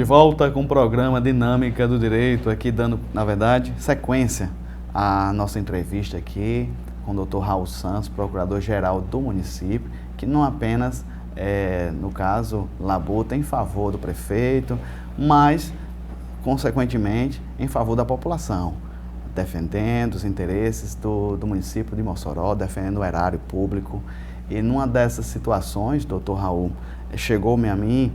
de volta com o programa Dinâmica do Direito, aqui dando, na verdade, sequência à nossa entrevista aqui com o Dr. Raul Santos, procurador-geral do município, que não apenas, no caso, labuta em favor do prefeito, mas, consequentemente, em favor da população, defendendo os interesses do município de Mossoró, defendendo o erário público. E numa dessas situações, doutor Raul, chegou-me a mim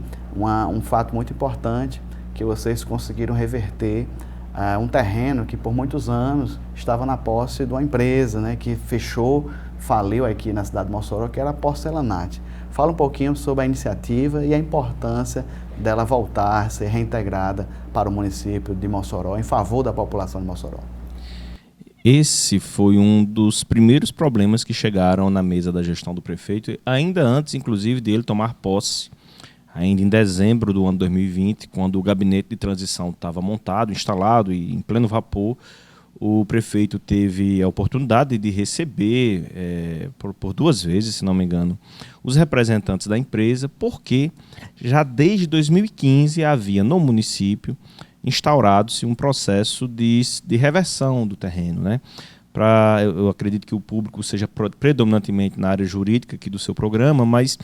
um fato muito importante, que vocês conseguiram reverter um terreno que por muitos anos estava na posse de uma empresa, né, que fechou, faliu aqui na cidade de Mossoró, que era a Porcelanate. Fala um pouquinho sobre a iniciativa e a importância dela voltar, ser reintegrada para o município de Mossoró, em favor da população de Mossoró. Esse foi um dos primeiros problemas que chegaram na mesa da gestão do prefeito, ainda antes, inclusive, dele tomar posse, ainda em dezembro do ano 2020, quando o gabinete de transição estava montado, instalado e em pleno vapor. O prefeito teve a oportunidade de receber, por 2 vezes, se não me engano, os representantes da empresa, porque já desde 2015 havia no município instaurado-se um processo de reversão do terreno, né? Eu acredito que o público seja predominantemente na área jurídica aqui do seu programa, mas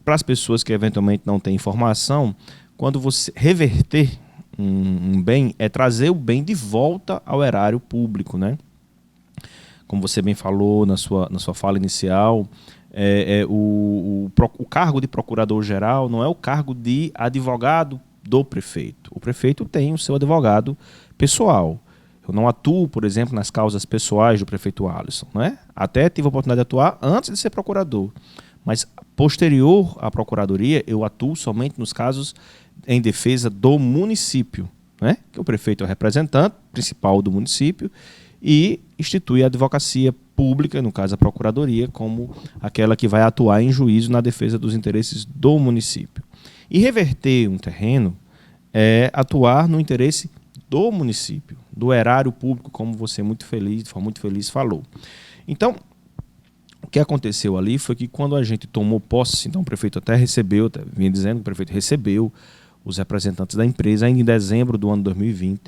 para as pessoas que eventualmente não têm informação, quando você reverter um bem, é trazer o bem de volta ao erário público, né? Como você bem falou na sua fala inicial, o cargo de procurador-geral não é o cargo de advogado do prefeito. O prefeito tem o seu advogado pessoal. Eu não atuo, por exemplo, nas causas pessoais do prefeito Alisson, né? Até tive a oportunidade de atuar antes de ser procurador, mas posterior à procuradoria eu atuo somente nos casos em defesa do município, né? Que o prefeito é o representante principal do município e institui a advocacia pública, no caso a procuradoria, como aquela que vai atuar em juízo na defesa dos interesses do município. E reverter um terreno é atuar no interesse do município, do erário público, como você muito feliz falou. Então, o que aconteceu ali foi que quando a gente tomou posse, então o prefeito vinha dizendo que o prefeito recebeu os representantes da empresa ainda em dezembro do ano 2020.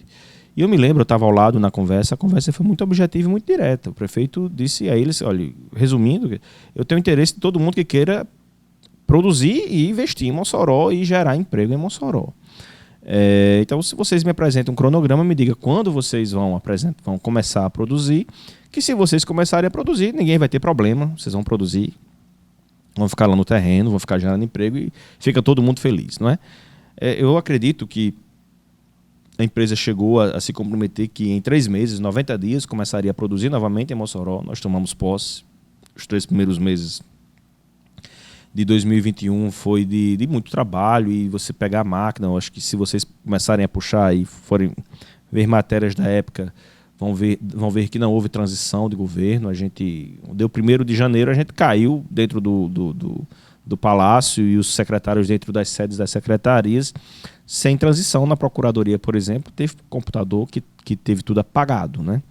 E eu me lembro, eu estava ao lado na conversa, a conversa foi muito objetiva e muito direta. O prefeito disse a eles, olha, resumindo, eu tenho interesse de todo mundo que queira produzir e investir em Mossoró e gerar emprego em Mossoró. Então, se vocês me apresentam um cronograma, me diga quando vocês vão começar a produzir, que se vocês começarem a produzir, ninguém vai ter problema, vocês vão produzir, vão ficar lá no terreno, vão ficar gerando emprego e fica todo mundo feliz, não é? Eu acredito que a empresa chegou a se comprometer que em 3 meses, 90 dias, começaria a produzir novamente em Mossoró. Nós tomamos posse, os 3 primeiros meses de 2021 foi de muito trabalho, e você pegar a máquina, eu acho que se vocês começarem a puxar e forem ver matérias da época, vão ver que não houve transição de governo. A gente deu 1º de janeiro, a gente caiu dentro do palácio e os secretários dentro das sedes das secretarias, sem transição. Na procuradoria, por exemplo, teve computador que teve tudo apagado, né?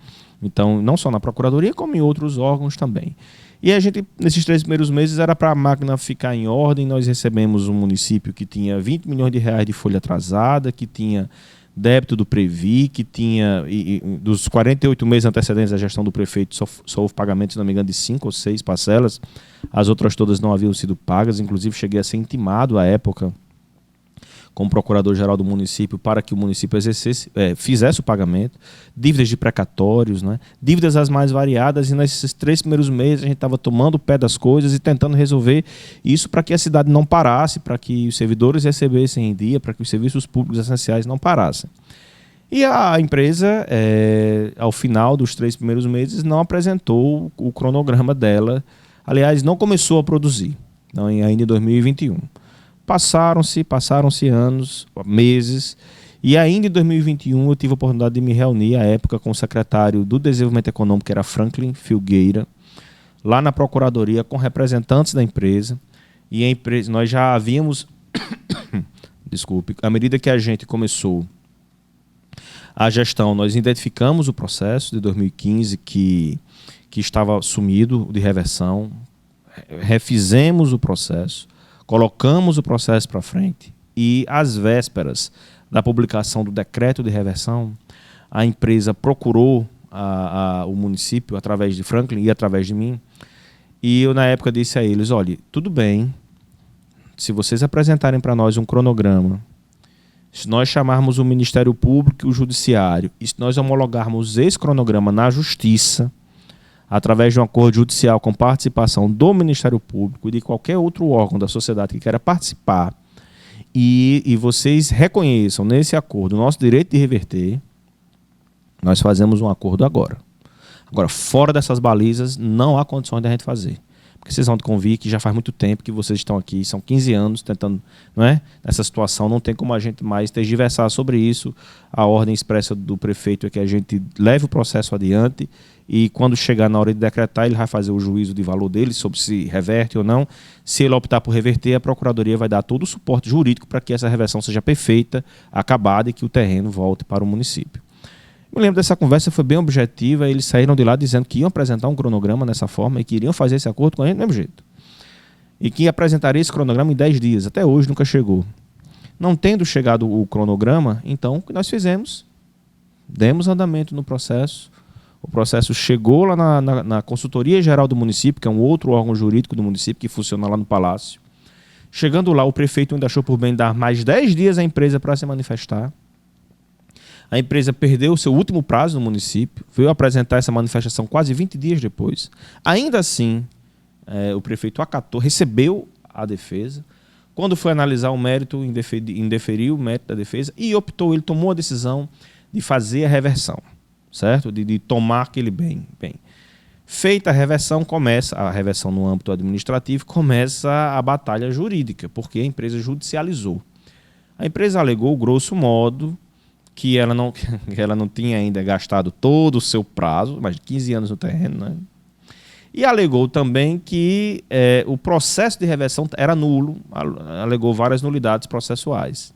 Então, não só na procuradoria, como em outros órgãos também. E a gente, nesses 3 primeiros meses, era para a máquina ficar em ordem. Nós recebemos um município que tinha 20 milhões de reais de folha atrasada, que tinha débito do Previ, que tinha, dos 48 meses antecedentes da gestão do prefeito, só houve pagamento, se não me engano, de 5 ou 6 parcelas. As outras todas não haviam sido pagas. Inclusive, cheguei a ser intimado à época como procurador-geral do município para que o município fizesse o pagamento, dívidas de precatórios, né? Dívidas as mais variadas, e nesses 3 primeiros meses a gente estava tomando o pé das coisas e tentando resolver isso para que a cidade não parasse, para que os servidores recebessem em dia, para que os serviços públicos essenciais não parassem. E a empresa, ao final dos 3 primeiros meses, não apresentou o cronograma dela, aliás, não começou a produzir, ainda em 2021. Passaram-se anos, meses, e ainda em 2021 eu tive a oportunidade de me reunir à época com o secretário do Desenvolvimento Econômico, que era Franklin Filgueira, lá na Procuradoria, com representantes da empresa. E a empresa, nós já havíamos, desculpe, à medida que a gente começou a gestão, nós identificamos o processo de 2015 que estava sumido de reversão, refizemos o processo, colocamos o processo para frente, e às vésperas da publicação do decreto de reversão, a empresa procurou o município através de Franklin e através de mim, e eu na época disse a eles: olha, tudo bem, se vocês apresentarem para nós um cronograma, se nós chamarmos o Ministério Público e o Judiciário, e se nós homologarmos esse cronograma na Justiça, através de um acordo judicial com participação do Ministério Público e de qualquer outro órgão da sociedade que queira participar, e vocês reconheçam nesse acordo o nosso direito de reverter, nós fazemos um acordo agora. Agora, fora dessas balizas, não há condições de a gente fazer. Porque vocês vão convir que já faz muito tempo que vocês estão aqui, são 15 anos tentando, não é? Nessa situação, não tem como a gente mais tergiversar sobre isso. A ordem expressa do prefeito é que a gente leve o processo adiante e quando chegar na hora de decretar, ele vai fazer o juízo de valor dele, sobre se reverte ou não. Se ele optar por reverter, a Procuradoria vai dar todo o suporte jurídico para que essa reversão seja perfeita, acabada e que o terreno volte para o município. Me lembro dessa conversa, foi bem objetiva, eles saíram de lá dizendo que iam apresentar um cronograma dessa forma e que iriam fazer esse acordo com a gente do mesmo jeito. E que apresentaria esse cronograma em 10 dias, até hoje nunca chegou. Não tendo chegado o cronograma, então o que nós fizemos? Demos andamento no processo, o processo chegou lá na Consultoria Geral do município, que é um outro órgão jurídico do município que funciona lá no Palácio. Chegando lá, o prefeito ainda achou por bem dar mais 10 dias à empresa para se manifestar. A empresa perdeu o seu último prazo no município, veio apresentar essa manifestação quase 20 dias depois. Ainda assim, o prefeito acatou, recebeu a defesa. Quando foi analisar o mérito, indeferiu o mérito da defesa e ele tomou a decisão de fazer a reversão, certo? De tomar aquele bem. Feita a reversão, começa a reversão no âmbito administrativo, começa a batalha jurídica, porque a empresa judicializou. A empresa alegou, grosso modo, que ela não tinha ainda gastado todo o seu prazo, mais de 15 anos no terreno, né? E alegou também que o processo de reversão era nulo, alegou várias nulidades processuais.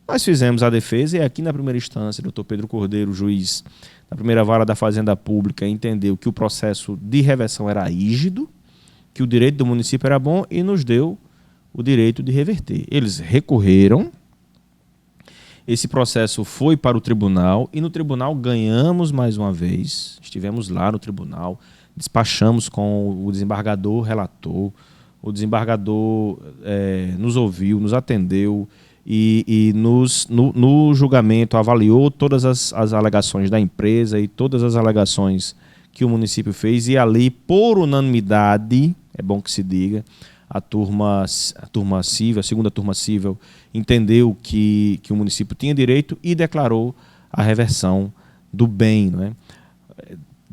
Nós fizemos a defesa e aqui na primeira instância, o Dr. Pedro Cordeiro, juiz da primeira vara da Fazenda Pública, entendeu que o processo de reversão era rígido, que o direito do município era bom e nos deu o direito de reverter. Eles recorreram. Esse processo foi para o tribunal e no tribunal ganhamos mais uma vez. Estivemos lá no tribunal, despachamos com o desembargador relator. O desembargador nos ouviu, nos atendeu e no julgamento avaliou todas as alegações da empresa e todas as alegações que o município fez. E ali, por unanimidade, é bom que se diga, a segunda turma civil, entendeu que o município tinha direito e declarou a reversão do bem, não é?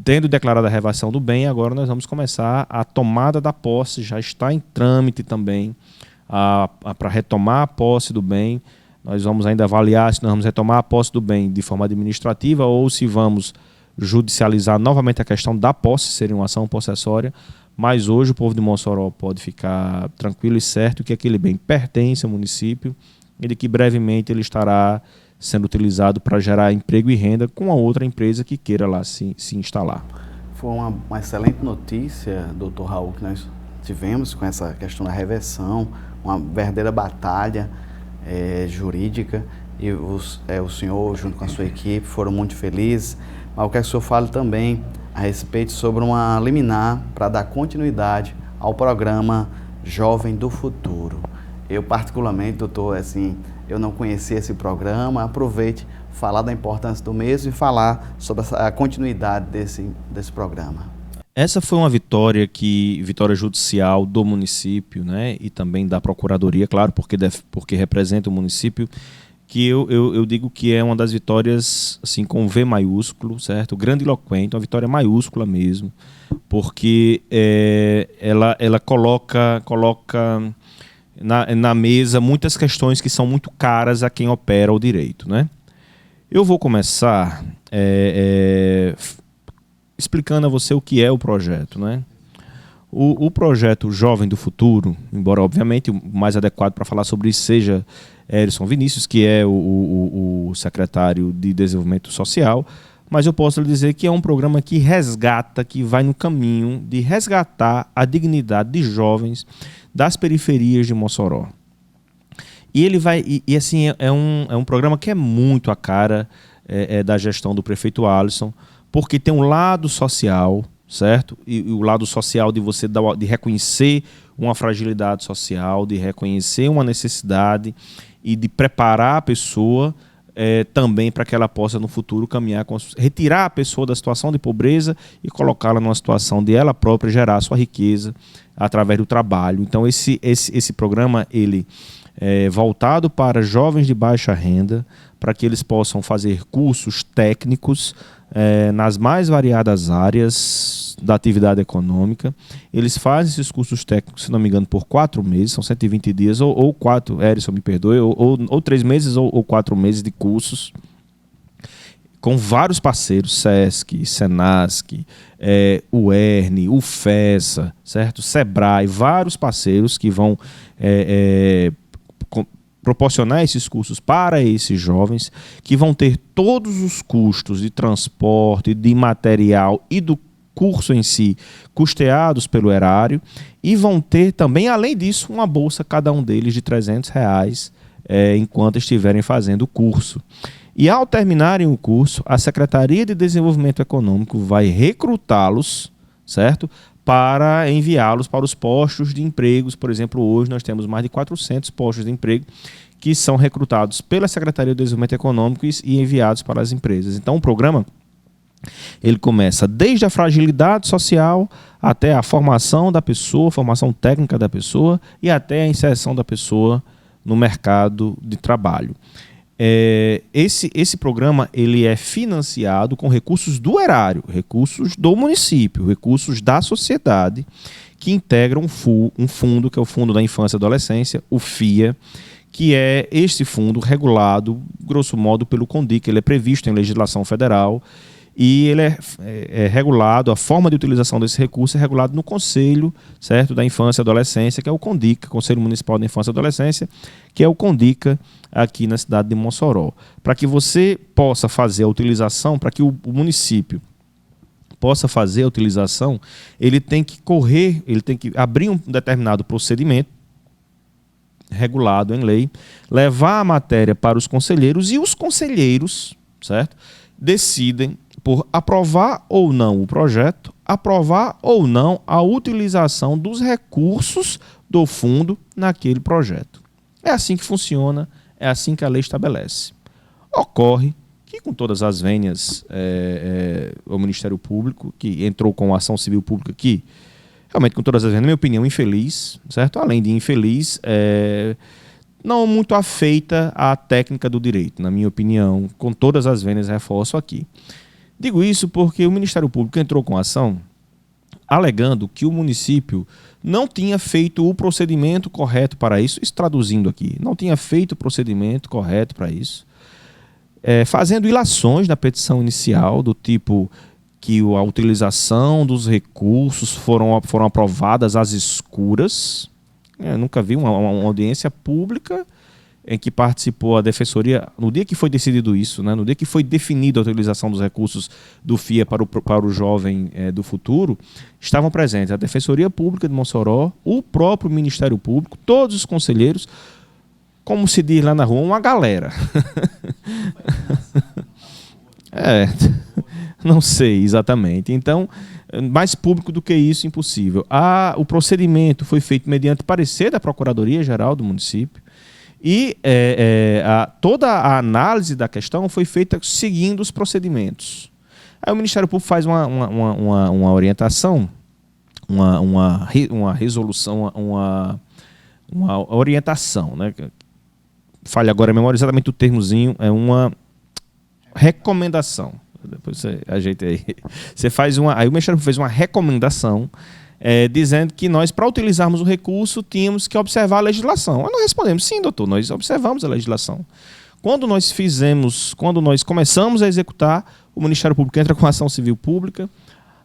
Tendo declarado a reversão do bem, agora nós vamos começar a tomada da posse, já está em trâmite também, para retomar a posse do bem. Nós vamos ainda avaliar se nós vamos retomar a posse do bem de forma administrativa ou se vamos judicializar novamente a questão da posse, seria uma ação possessória. Mas hoje o povo de Mossoró pode ficar tranquilo e certo que aquele bem pertence ao município e de que brevemente ele estará sendo utilizado para gerar emprego e renda com a outra empresa que queira lá se instalar. Foi uma excelente notícia, doutor Raul, que nós tivemos com essa questão da reversão, uma verdadeira batalha jurídica e o senhor, junto com a sua equipe, foram muito felizes. Mas eu quero que o senhor fale também a respeito sobre uma liminar para dar continuidade ao programa Jovem do Futuro. Eu, particularmente, doutor, assim, eu não conhecia esse programa, aproveite falar da importância do mesmo e falar sobre a continuidade desse programa. Essa foi uma vitória judicial do município, né, e também da Procuradoria, claro, porque representa o município, que eu digo que é uma das vitórias assim, com V maiúsculo, certo? Grandiloquente, uma vitória maiúscula mesmo, porque ela coloca na mesa muitas questões que são muito caras a quem opera o direito, né? Eu vou começar explicando a você o que é o projeto, né? O projeto Jovem do Futuro, embora obviamente o mais adequado para falar sobre isso seja Erison Vinícius, que é o secretário de Desenvolvimento Social, mas eu posso lhe dizer que é um programa que vai no caminho de resgatar a dignidade de jovens das periferias de Mossoró. E ele vai. Assim, é um programa que é muito a cara da gestão do prefeito Alisson, porque tem um lado social, certo? E o lado social de você de reconhecer uma fragilidade social, de reconhecer uma necessidade e de preparar a pessoa também para que ela possa no futuro caminhar, retirar a pessoa da situação de pobreza e colocá-la numa situação de ela própria gerar sua riqueza através do trabalho. Então esse programa ele é voltado para jovens de baixa renda, para que eles possam fazer cursos técnicos nas mais variadas áreas da atividade econômica. Eles fazem esses cursos técnicos, se não me engano, por 4 meses, são 120 dias, ou 4, Erison, me perdoe, ou 3 meses ou 4 meses de cursos, com vários parceiros, SESC, SENASC, UERN, UFESA, certo? SEBRAE, vários parceiros que vão proporcionar esses cursos para esses jovens, que vão ter todos os custos de transporte, de material e do curso em si custeados pelo erário, e vão ter também, além disso, uma bolsa, cada um deles, de R$300 enquanto estiverem fazendo o curso. E ao terminarem o curso, a Secretaria de Desenvolvimento Econômico vai recrutá-los, certo? Para enviá-los para os postos de empregos. Por exemplo, hoje nós temos mais de 400 postos de emprego que são recrutados pela Secretaria de Desenvolvimento Econômico e enviados para as empresas. Então o programa ele começa desde a fragilidade social até a formação da pessoa, formação técnica da pessoa e até a inserção da pessoa no mercado de trabalho. Esse programa ele é financiado com recursos do erário, recursos do município, recursos da sociedade, que integram um fundo, que é o Fundo da Infância e Adolescência, o FIA, que é este fundo regulado, grosso modo, pelo CONDIC. Ele é previsto em legislação federal e ele é regulado, a forma de utilização desse recurso é regulado no Conselho, certo, da Infância e Adolescência, que é o CONDICA, Conselho Municipal da Infância e Adolescência, que é o CONDICA aqui na cidade de Mossoró. Para que você possa fazer a utilização, para que o município possa fazer a utilização, ele tem que abrir um determinado procedimento regulado em lei, levar a matéria para os conselheiros, e os conselheiros, certo, decidem por aprovar ou não o projeto, aprovar ou não a utilização dos recursos do fundo naquele projeto. É assim que funciona, é assim que a lei estabelece. Ocorre que, com todas as vênias, o Ministério Público, que entrou com a ação civil pública, que realmente, com todas as vênias, na minha opinião, infeliz, certo? Além de infeliz, não muito afeita à técnica do direito, na minha opinião, com todas as vênias, reforço aqui. Digo isso porque o Ministério Público entrou com a ação alegando que o município não tinha feito o procedimento correto para isso, traduzindo aqui, não tinha feito o procedimento correto para isso, fazendo ilações na petição inicial, do tipo que a utilização dos recursos foram aprovadas às escuras. Eu nunca vi uma audiência pública em que participou a Defensoria, no dia que foi decidido isso, né, no dia que foi definida a utilização dos recursos do FIA para o jovem do futuro, estavam presentes a Defensoria Pública de Mossoró, o próprio Ministério Público, todos os conselheiros, como se diz lá na rua, uma galera. Não sei exatamente. Então, mais público do que isso, impossível. O procedimento foi feito mediante parecer da Procuradoria-Geral do município e toda a análise da questão foi feita seguindo os procedimentos. Aí o Ministério Público faz uma orientação, uma resolução, uma orientação, né? Falha agora a memória, exatamente o termozinho, é uma recomendação. Depois você ajeita aí. Aí o Ministério fez uma recomendação dizendo que nós, para utilizarmos o recurso, tínhamos que observar a legislação. Nós respondemos, sim, doutor, nós observamos a legislação. Quando nós começamos a executar, o Ministério Público entra com a ação civil pública,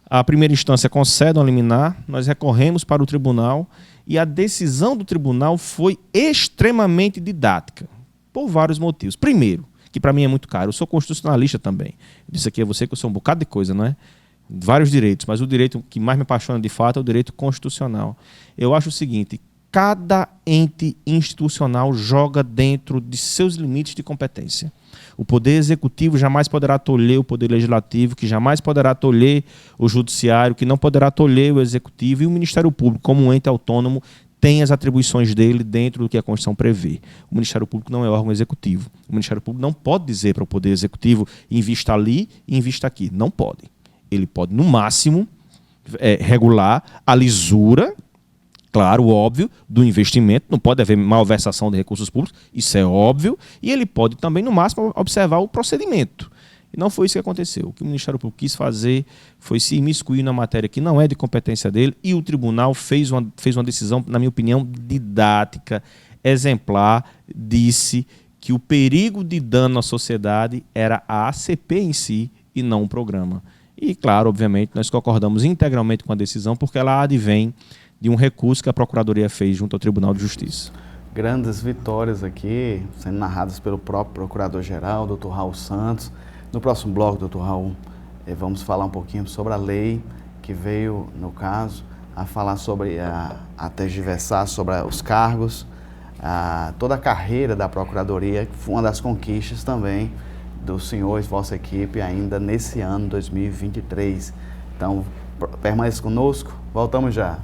a primeira instância concede uma liminar, nós recorremos para o tribunal e a decisão do tribunal foi extremamente didática, por vários motivos. Primeiro, que para mim é muito caro, eu sou constitucionalista também. Eu disse aqui a você que eu sou um bocado de coisa, não é? Vários direitos, mas o direito que mais me apaixona de fato é o direito constitucional. Eu acho o seguinte, cada ente institucional joga dentro de seus limites de competência. O Poder Executivo jamais poderá tolher o Poder Legislativo, que jamais poderá tolher o Judiciário, que não poderá tolher o Executivo, e o Ministério Público, como um ente autônomo, tem as atribuições dele dentro do que a Constituição prevê. O Ministério Público não é órgão executivo. O Ministério Público não pode dizer para o Poder Executivo invista ali e invista aqui. Não pode. Ele pode, no máximo, regular a lisura, claro, óbvio, do investimento. Não pode haver malversação de recursos públicos, isso é óbvio. E ele pode também, no máximo, observar o procedimento. E não foi isso que aconteceu. O que o Ministério Público quis fazer foi se imiscuir na matéria que não é de competência dele, e o tribunal fez uma decisão, na minha opinião, didática, exemplar, disse que o perigo de dano à sociedade era a ACP em si e não o programa. E, claro, obviamente, nós concordamos integralmente com a decisão, porque ela advém de um recurso que a Procuradoria fez junto ao Tribunal de Justiça. Grandes vitórias aqui, sendo narradas pelo próprio Procurador-Geral, Dr. Raul Santos. No próximo bloco, doutor Raul, vamos falar um pouquinho sobre a lei que veio, no caso, a falar sobre, a tergiversar sobre os cargos, toda a carreira da Procuradoria, que foi uma das conquistas também dos senhores, vossa equipe, ainda nesse ano 2023. Então, permaneça conosco, voltamos já.